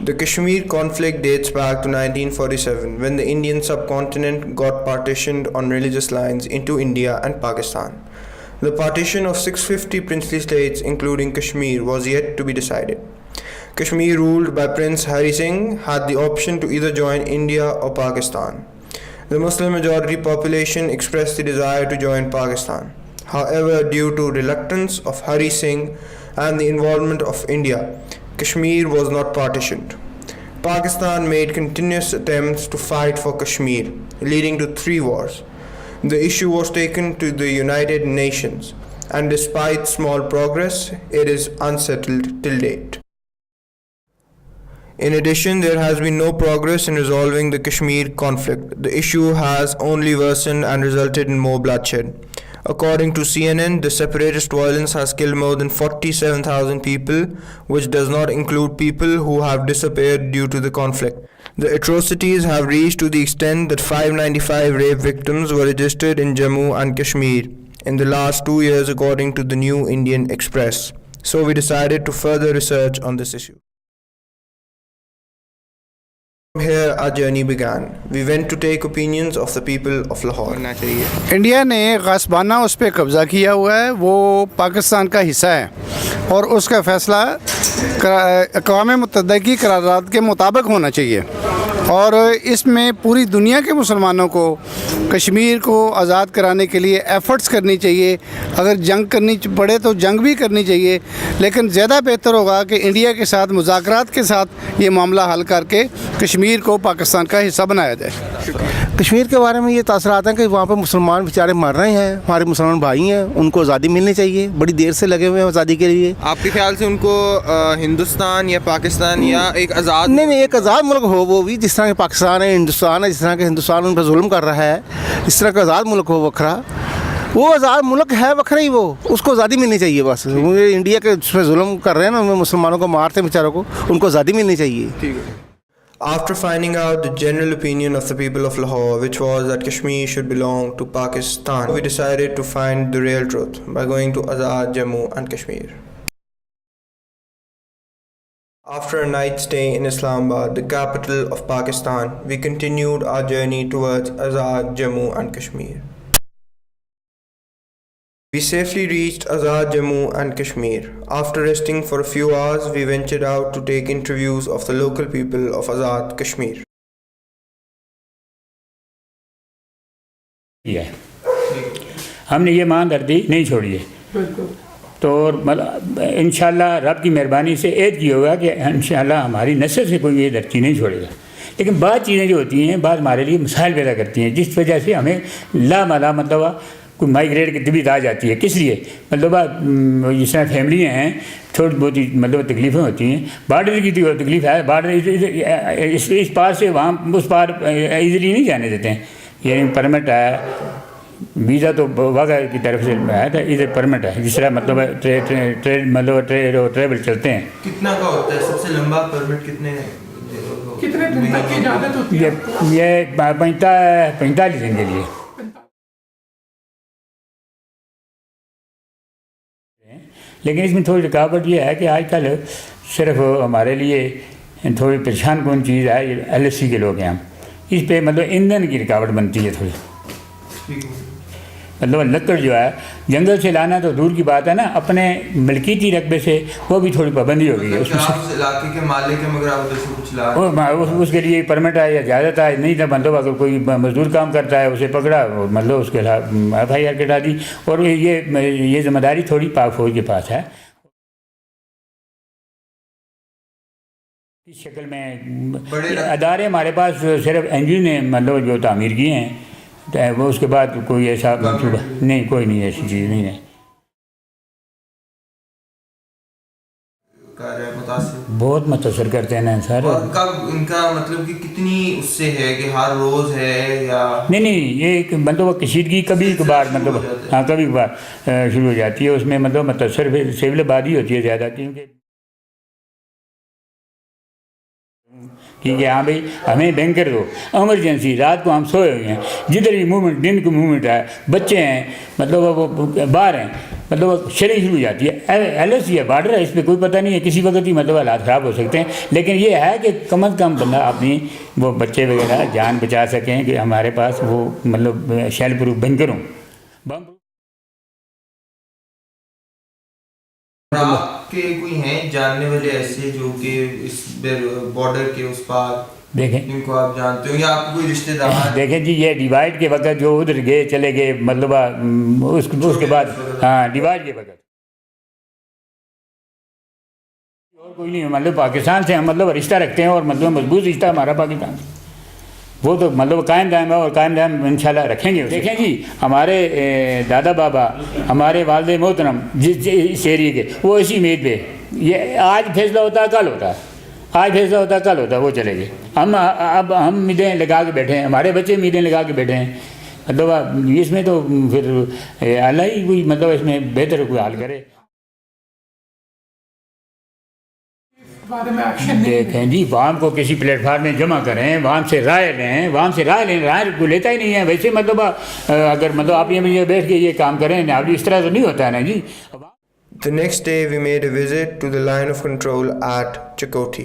The Kashmir conflict dates back to 1947 when the Indian subcontinent got partitioned on religious lines into India and Pakistan. The partition of 650 princely states, including Kashmir, was yet to be decided. Kashmir, ruled by Prince Hari Singh, had the option to either join India or Pakistan. The Muslim majority population expressed the desire to join Pakistan. However, due to reluctance of Hari Singh and the involvement of India, Kashmir was not partitioned. Pakistan made continuous attempts to fight for Kashmir, leading to 3 wars. The issue was taken to the United Nations, and despite small progress, it is unsettled till date. In addition, there has been no progress in resolving the Kashmir conflict. The issue has only worsened and resulted in more bloodshed. According to CNN, the separatist violence has killed more than 47,000 people, which does not include people who have disappeared due to the conflict. The atrocities have reached to the extent that 595 rape victims were registered in Jammu and Kashmir in the last 2 years, according to the New Indian Express. So we decided to further research on this issue. From here our journey began. We went to take opinions of the people of Lahore. India ने ग़ासबाना उस पर कब्ज़ा किया हुआ है, वो पाकिस्तान का हिस्सा है और उसका फ़ैसला अक़वाम मुत्तहिदा की करारदाद के मुताबिक होना चाहिए और इसमें पूरी दुनिया के मुसलमानों को कश्मीर को आज़ाद कराने के लिए एफ़र्ट्स करनी चाहिए. अगर जंग करनी पड़े तो जंग भी करनी चाहिए, लेकिन ज़्यादा बेहतर होगा कि इंडिया के साथ मुज़ाकरात के साथ ये मामला हल करके कश्मीर को पाकिस्तान का हिस्सा बनाया जाए. कश्मीर के बारे में ये तासरात हैं कि वहाँ पर मुसलमान बेचारे मर रहे हैं, हमारे मुसलमान भाई हैं, उनको आज़ादी मिलनी चाहिए. बड़ी देर से लगे हुए हैं आज़ादी के लिए. आपके ख्याल से उनको हिंदुस्तान या पाकिस्तान या एक आज़ाद नहीं एक आज़ाद मुल्क हो, वो भी जिस तरह के पाकिस्तान है, हिंदुस्तान है, जिस तरह के हिंदुस्तान उन पर जुल्म कर रहा है, इस तरह का आज़ाद मुल्क हो वखरा. वो आज़ाद मुल्क है वखरा ही, वो उसको आज़ादी मिलनी चाहिए. बस इंडिया के उस पर जुल्म कर रहे हैं ना, मुसलमानों को मारते हैं बेचारों को, उनको आज़ादी मिलनी चाहिए. ठीक है. After finding out the general opinion of the people of Lahore, which was that Kashmir should belong to Pakistan, we decided to find the real truth by going to Azad Jammu and Kashmir. After a night stay in Islamabad, the capital of Pakistan, we continued our journey towards Azad Jammu and Kashmir. We safely reached Azad Jammu and Kashmir. After resting for a few hours, we ventured out to take interviews of the local people of Azad Kashmir. हमने ये मानदर्दी नहीं छोड़ी है, तो इंशाल्लाह रब की मेहरबानी से ऐद किया होगा कि इंशाल्लाह हमारी नस्ल से कोई ये धरती नहीं छोड़ेगा. लेकिन बाद चीज़ें जो होती हैं, बाद हमारे लिए मसाइल पैदा करती हैं, जिस वजह से हमें लामाला मतलब कोई माइग्रेट की तबीयत आ जाती है. किस लिए? मतलब जिस तरह फैमिलियाँ हैं, थोड़ी बहुत ही मतलब तकलीफ़ें होती हैं. बार्डर की तकलीफ़ है, बार्डर इस पार से वहाँ उस पार ईज़िली नहीं जाने देते हैं. ये परमिट है, वीज़ा तो वाघा की तरफ से आया था, इधर परमिट है. जिस तरह मतलब ट्रेवल चलते हैं. कितना का होता है सबसे लंबा परमिट? कितने दिन तक की इजाज़त होती है? ये 45 दिन के लिए. लेकिन इसमें थोड़ी रुकावट ये है कि आजकल सिर्फ हमारे लिए थोड़ी परेशान कौन चीज़ है, LSC के लोग हैं हम, इस पे मतलब ईंधन की रुकावट बनती है थोड़ी. मतलब लकड़ जो है जंगल से लाना तो दूर की बात है ना, अपने मलकीती रकबे से वो भी थोड़ी पाबंदी हो गई है. उसके लिए परमिट है या इजाज़त है नहीं था. मतलब अगर कोई मजदूर काम करता है, उसे पकड़ा और मतलब उसके खिलाफ FIR कटा दी. और ये जिम्मेदारी थोड़ी पाक फौज के पास है. इस शक्ल में अदारे हमारे पास सिर्फ NGO ने मतलब जो तामीर किए हैं, वो उसके बाद कोई ऐसा नहीं, कोई नहीं ऐसी चीज़ नहीं है. बहुत मुतासर करते हैं ना सर. कब इनका मतलब कि कितनी उससे है कि हर रोज़ है या नहीं ये मतलब कशीदगी कभी कभार मतलब हाँ कभी कभार शुरू हो जाती है. उसमें मतलब मुतासर सिविल आबादी होती है ज़्यादा, क्योंकि हाँ भाई हमें बैंक कर दो, एमरजेंसी, रात को हम सोए हुए हैं, जिधर भी मूवमेंट, दिन की मूवमेंट है, बच्चे हैं मतलब वो बाहर हैं, मतलब शरी शुरू हो जाती है। LOC है, बॉर्डर है, इस पर कोई पता नहीं है, किसी वक्त ही मतलब हालात ख़राब हो सकते हैं। लेकिन ये है कि कम अज़ कम बंदा अपनी वो बच्चे वगैरह जान बचा सकें कि हमारे पास वो मतलब शेल प्रूफ बंकर हों, बम प्रूफ। आपके कोई हैं जानने वाले ऐसे जो कि इस बॉर्डर के उस पार देखें, जिनको आप जानते हो, या आपके कोई रिश्तेदार? देखें जी, ये डिवाइड के वक्त जो उधर गए चले गए, मतलब उसके बाद, हाँ, डिवाइड के वक्त और कोई नहीं है। मतलब पाकिस्तान से हम मतलब रिश्ता रखते हैं, और मतलब मजबूत रिश्ता हमारा पाकिस्तान से, वो तो मतलब कायम दायम है, और कायम दायम इंशाल्लाह रखेंगे। देखें जी, हमारे दादा बाबा, हमारे वालिद मोहतरम जिस इस एरिए के, वो इसी उम्मीद पे, ये आज फैसला होता है कल होता है, आज फैसला होता है कल होता है, वो चले गए। अब हम उम्मीदें लगा के बैठे हैं, हमारे बच्चे उम्मीदें लगा के बैठे हैं। मतलब इसमें तो फिर अल्लाह ही कोई मतलब इसमें बेहतर कोई हाल करे। बारे में एक्शन नहीं देखें जी, वाम को किसी प्लेटफार्म में जमा करें, वाम से राय लें, वाम से राय लें, राय को लेता ही नहीं है वैसे। मतलब अगर मतलब आप ये बैठ के ये काम करें ना, इस तरह तो नहीं होता है ना जी। The next day, we made a visit to the line of control at Chakoti.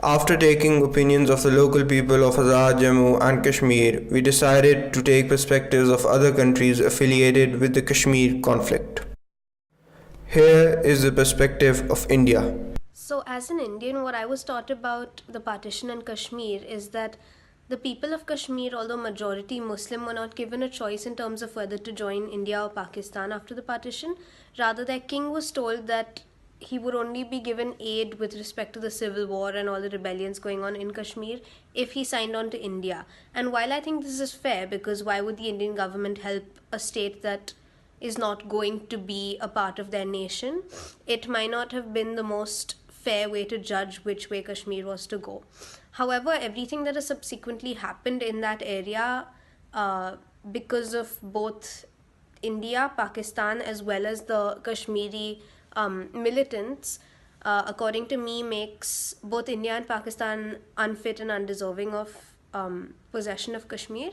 After taking opinions of the local people of Azad, Jammu and Kashmir, we decided to take perspectives of other countries affiliated with the Kashmir conflict. Here is the perspective of India. So, as an Indian, what I was taught about the partition in Kashmir is that the people of Kashmir, although majority Muslim, were not given a choice in terms of whether to join India or Pakistan after the partition. Rather, their king was told that he would only be given aid with respect to the civil war and all the rebellions going on in Kashmir if he signed on to India. And while I think this is fair, because why would the Indian government help a state that is not going to be a part of their nation, it might not have been the most fair way to judge which way Kashmir was to go. However, everything that has subsequently happened in that area, because of both India, Pakistan, as well as the Kashmiri militants, according to me, makes both India and Pakistan unfit and undeserving of possession of Kashmir.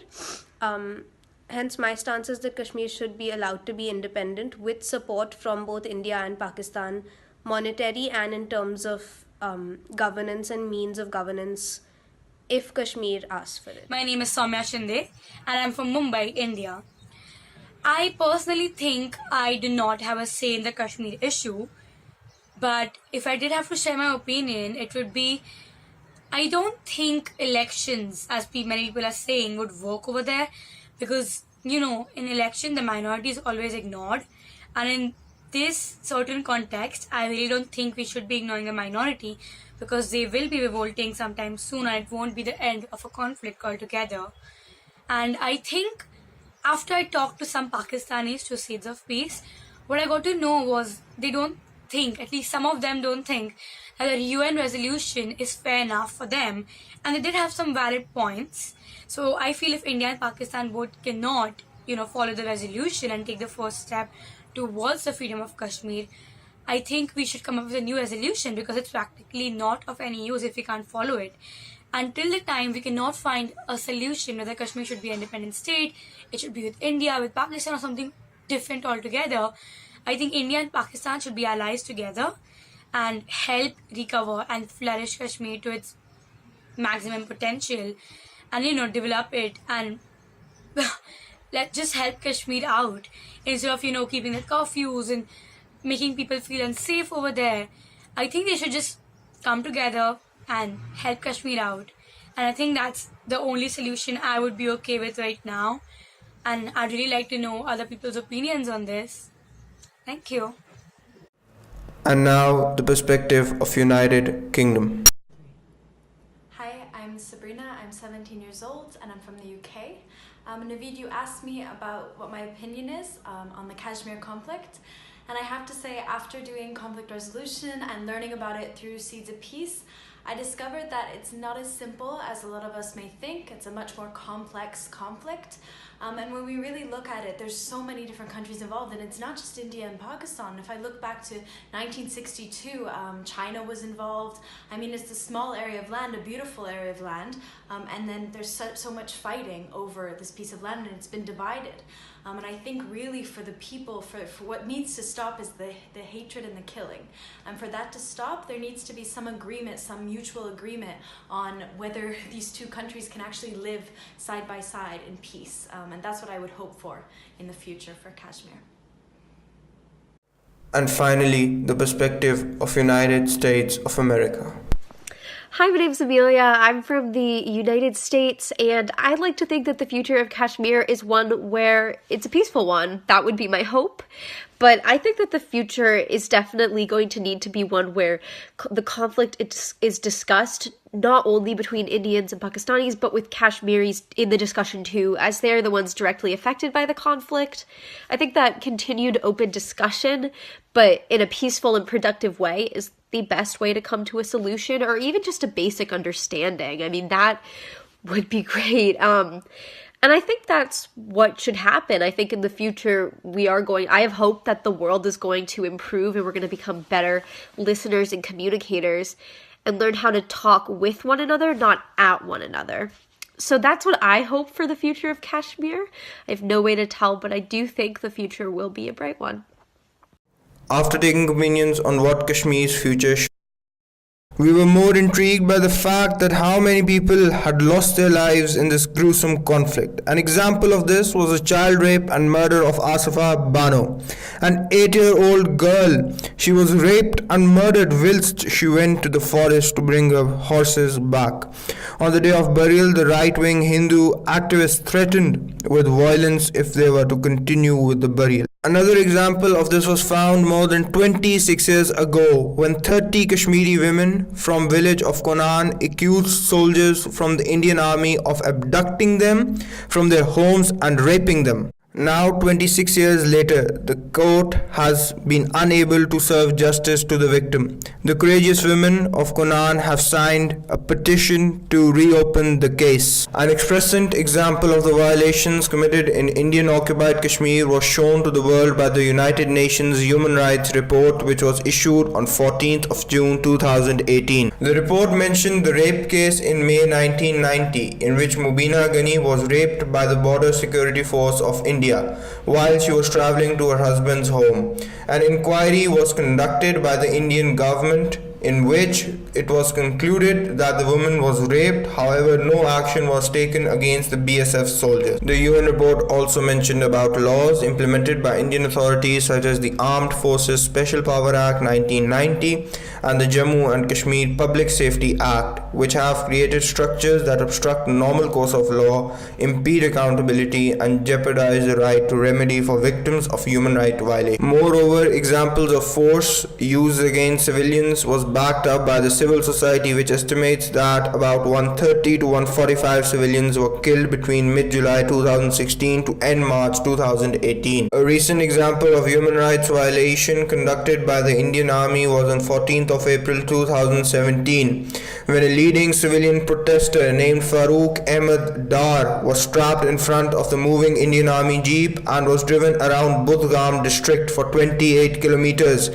Hence, my stance is that Kashmir should be allowed to be independent with support from both India and Pakistan, monetary and in terms of governance and means of governance, if Kashmir asks for it. My name is Soumya Shinde and I'm from Mumbai, India. I personally think I do not have a say in the Kashmir issue, but if I did have to share my opinion, it would be I don't think elections, as many people are saying, would work over there because, you know, in election the minority is always ignored, and in this certain context I really don't think we should be ignoring the minority because they will be revolting sometime soon and it won't be the end of a conflict altogether. And I think after I talked to some Pakistanis to Seeds of Peace, what I got to know was they don't think, at least some of them don't think, that the UN resolution is fair enough for them, and they did have some valid points. So I feel if India and Pakistan both cannot, follow the resolution and take the first step towards the freedom of Kashmir, I think we should come up with a new resolution because it's practically not of any use if we can't follow it. Until the time we cannot find a solution whether Kashmir should be an independent state, it should be with India, with Pakistan, or something different altogether, I think India and Pakistan should be allies together and help recover and flourish Kashmir to its maximum potential and develop it and let's just help Kashmir out instead of keeping the curfews and making people feel unsafe over there. I think they should just come together and help Kashmir out, and I think that's the only solution I would be okay with right now, and I'd really like to know other people's opinions on this. Thank you. And now the perspective of United Kingdom. Hi, I'm Sabrina, I'm 17 years old and I'm from the UK. Naveed, you asked me about what my opinion is on the Kashmir conflict, and I have to say after doing conflict resolution and learning about it through Seeds of Peace, I discovered that it's not as simple as a lot of us may think. It's a much more complex conflict. And when we really look at it, there's so many different countries involved, and it's not just India and Pakistan. If I look back to 1962, China was involved. I mean, it's a small area of land, a beautiful area of land, and then there's so much fighting over this piece of land, and it's been divided. And I think really for the people, for what needs to stop is the hatred and the killing. And for that to stop, there needs to be some agreement, some mutual agreement on whether these two countries can actually live side by side in peace. And that's what I would hope for in the future for Kashmir. And finally, the perspective of United States of America. Hi, my name's Amelia. I'm from the United States, and I'd like to think that the future of Kashmir is one where it's a peaceful one. That would be my hope. But I think that the future is definitely going to need to be one where the conflict is discussed not only between Indians and Pakistanis, but with Kashmiris in the discussion too, as they're the ones directly affected by the conflict. I think that continued open discussion, but in a peaceful and productive way, is the best way to come to a solution, or even just a basic understanding. I mean, that would be great. And I think that's what should happen. I think in the future, I have hope that the world is going to improve and we're going to become better listeners and communicators and learn how to talk with one another, not at one another. So that's what I hope for the future of Kashmir. I have no way to tell, but I do think the future will be a bright one. After taking opinions on what Kashmir's future should, we were more intrigued by the fact that how many people had lost their lives in this gruesome conflict. An example of this was the child rape and murder of Asifa Bano, an 8-year-old girl. She was raped and murdered whilst she went to the forest to bring her horses back. On the day of burial, the right-wing Hindu activists threatened with violence if they were to continue with the burial. Another example of this was found more than 26 years ago when 30 Kashmiri women from village of Konan accused soldiers from the Indian army of abducting them from their homes and raping them. Now, 26 years later, the court has been unable to serve justice to the victim. The courageous women of Konan have signed a petition to reopen the case. An expressant example of the violations committed in Indian-occupied Kashmir was shown to the world by the United Nations Human Rights Report, which was issued on 14th of June 2018. The report mentioned the rape case in May 1990, in which Mubina Ghani was raped by the Border Security Force of India while she was traveling to her husband's home. An inquiry was conducted by the Indian government in which it was concluded that the woman was raped. However, no action was taken against the BSF soldiers. The UN report also mentioned about laws implemented by Indian authorities such as the Armed Forces Special Power Act 1990 and the Jammu and Kashmir Public Safety Act, which have created structures that obstruct normal course of law, impede accountability, and jeopardize the right to remedy for victims of human rights violations. Moreover, examples of force used against civilians was backed up by the civil society, which estimates that about 130 to 145 civilians were killed between mid-July 2016 to end March 2018. A recent example of human rights violation conducted by the Indian Army was on 14th of April 2017, when a leading civilian protester named Farooq Ahmed Dar was strapped in front of the moving Indian Army jeep and was driven around Budgam district for 28 kilometers,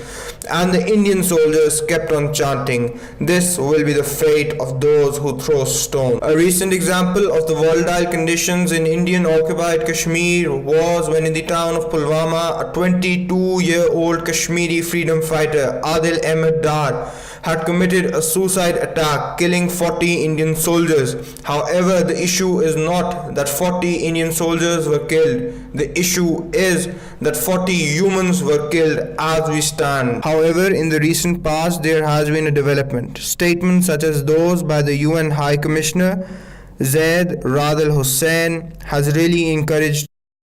and the Indian soldiers kept on chanting, "This will be the fate of those who throw stones." A recent example of the volatile conditions in Indian-occupied Kashmir was when in the town of Pulwama, a 22-year-old Kashmiri freedom fighter, Adil Ahmed Dar, had committed a suicide attack, killing 40 Indian soldiers. However, the issue is not that 40 Indian soldiers were killed. The issue is that 40 humans were killed as we stand. However, in the recent past, there has been a development. Statements such as those by the UN High Commissioner Zaid Rad Al Hussein has really encouraged.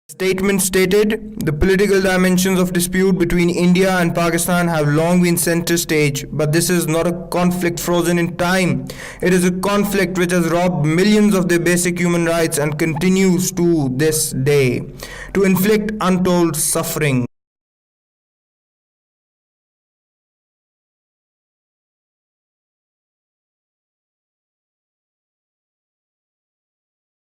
Statement stated, the political dimensions of dispute between India and Pakistan have long been center stage, but this is not a conflict frozen in time. It is a conflict which has robbed millions of their basic human rights and continues to this day to inflict untold suffering.